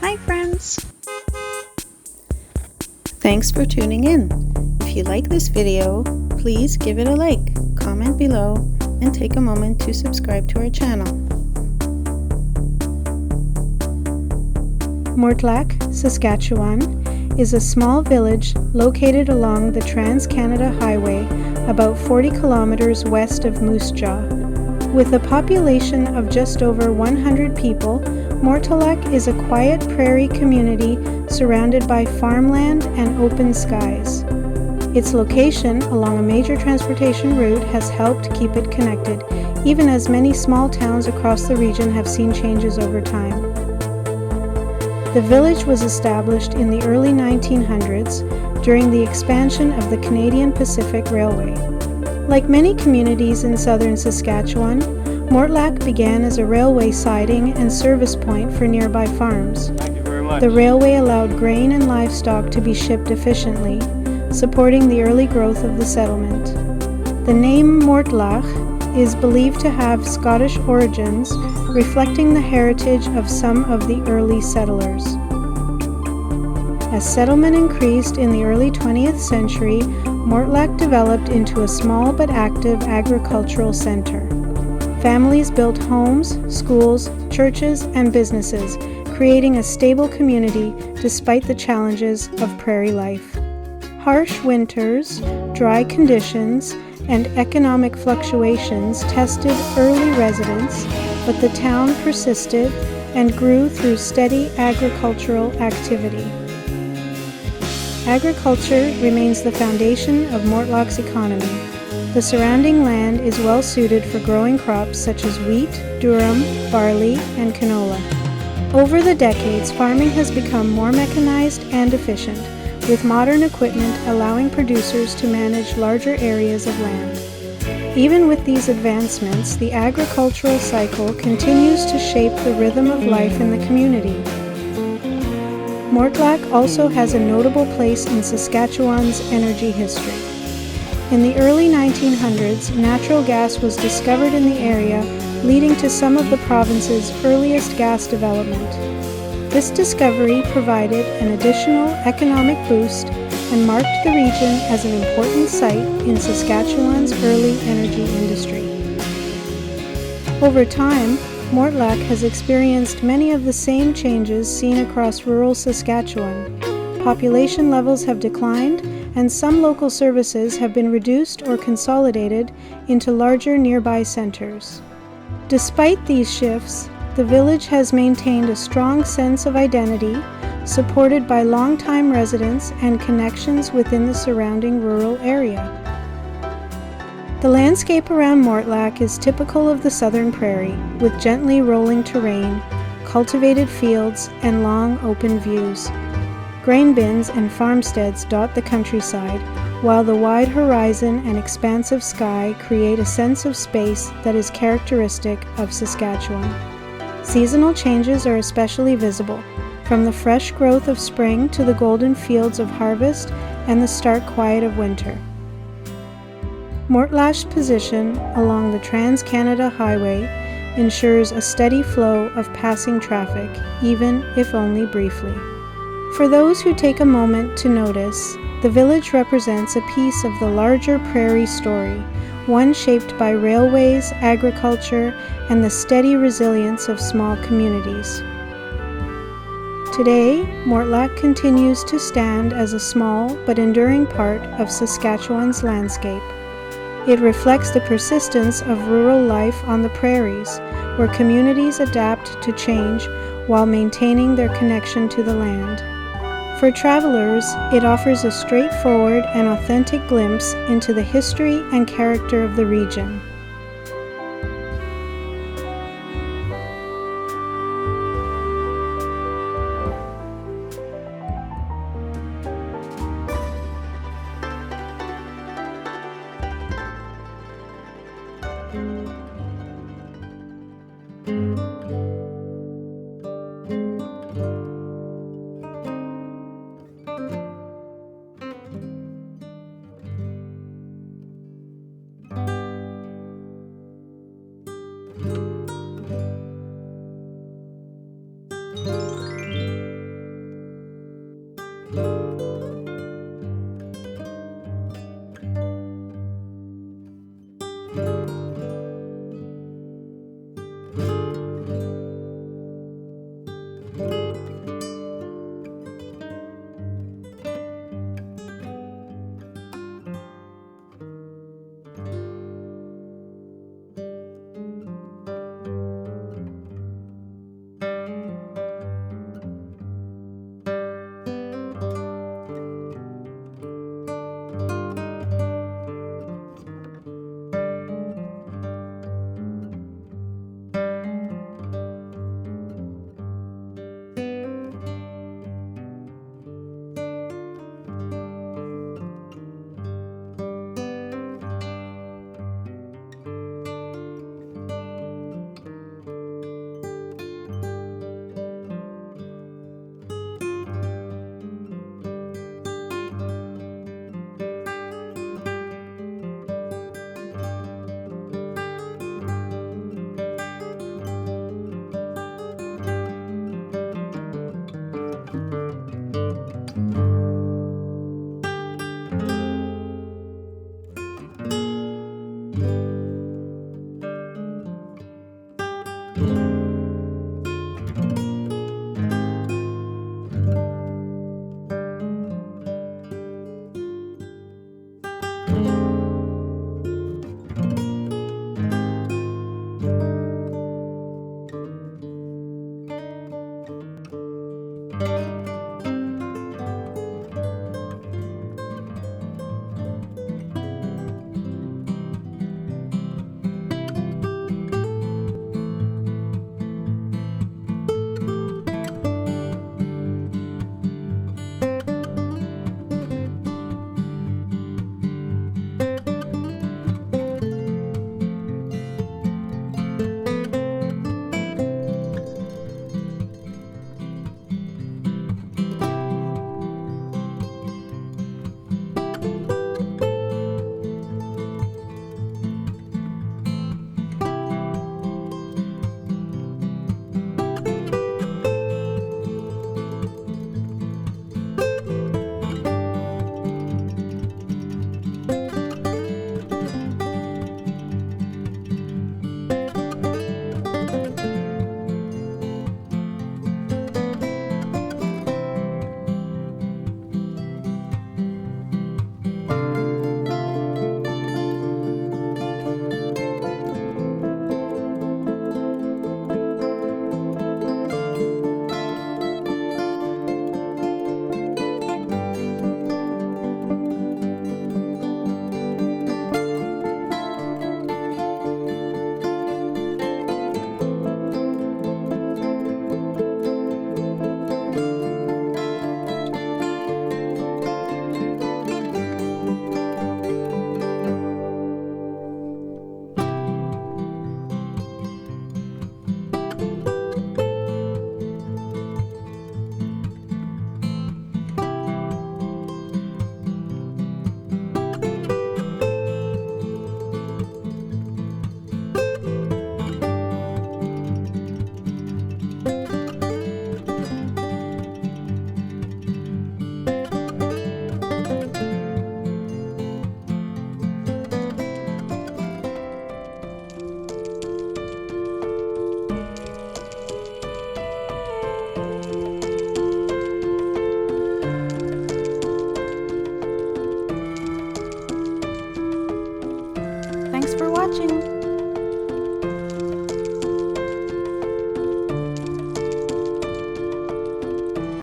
Hi friends! Thanks for tuning in. If you like this video, please give it a like, comment below, and take a moment to subscribe to our channel. Mortlach, Saskatchewan is a small village located along the Trans-Canada Highway about 40 kilometers west of Moose Jaw. With a population of just over 100 people, Mortlach is a quiet prairie community surrounded by farmland and open skies. Its location along a major transportation route has helped keep it connected, even as many small towns across the region have seen changes over time. The village was established in the early 1900s during the expansion of the Canadian Pacific Railway. Like many communities in southern Saskatchewan, Mortlach began as a railway siding and service point for nearby farms. Thank you very much. The railway allowed grain and livestock to be shipped efficiently, supporting the early growth of the settlement. The name Mortlach is believed to have Scottish origins, reflecting the heritage of some of the early settlers. As settlement increased in the early 20th century, Mortlach developed into a small but active agricultural center. Families built homes, schools, churches, and businesses, creating a stable community despite the challenges of prairie life. Harsh winters, dry conditions, and economic fluctuations tested early residents, but the town persisted and grew through steady agricultural activity. Agriculture remains the foundation of Mortlach's economy. The surrounding land is well suited for growing crops such as wheat, durum, barley, and canola. Over the decades, farming has become more mechanized and efficient, with modern equipment allowing producers to manage larger areas of land. Even with these advancements, the agricultural cycle continues to shape the rhythm of life in the community. Mortlach also has a notable place in Saskatchewan's energy history. In the early 1900s, natural gas was discovered in the area, leading to some of the province's earliest gas development. This discovery provided an additional economic boost and marked the region as an important site in Saskatchewan's early energy industry. Over time, Mortlach has experienced many of the same changes seen across rural Saskatchewan. Population levels have declined, and some local services have been reduced or consolidated into larger nearby centers. Despite these shifts, the village has maintained a strong sense of identity, supported by longtime residents and connections within the surrounding rural area. The landscape around Mortlach is typical of the southern prairie, with gently rolling terrain, cultivated fields, and long open views. Grain bins and farmsteads dot the countryside, while the wide horizon and expansive sky create a sense of space that is characteristic of Saskatchewan. Seasonal changes are especially visible, from the fresh growth of spring to the golden fields of harvest and the stark quiet of winter. Mortlach's position along the Trans-Canada Highway ensures a steady flow of passing traffic, even if only briefly. For those who take a moment to notice, the village represents a piece of the larger prairie story, one shaped by railways, agriculture, and the steady resilience of small communities. Today, Mortlach continues to stand as a small but enduring part of Saskatchewan's landscape. It reflects the persistence of rural life on the prairies, where communities adapt to change while maintaining their connection to the land. For travelers, it offers a straightforward and authentic glimpse into the history and character of the region. Thanks for watching!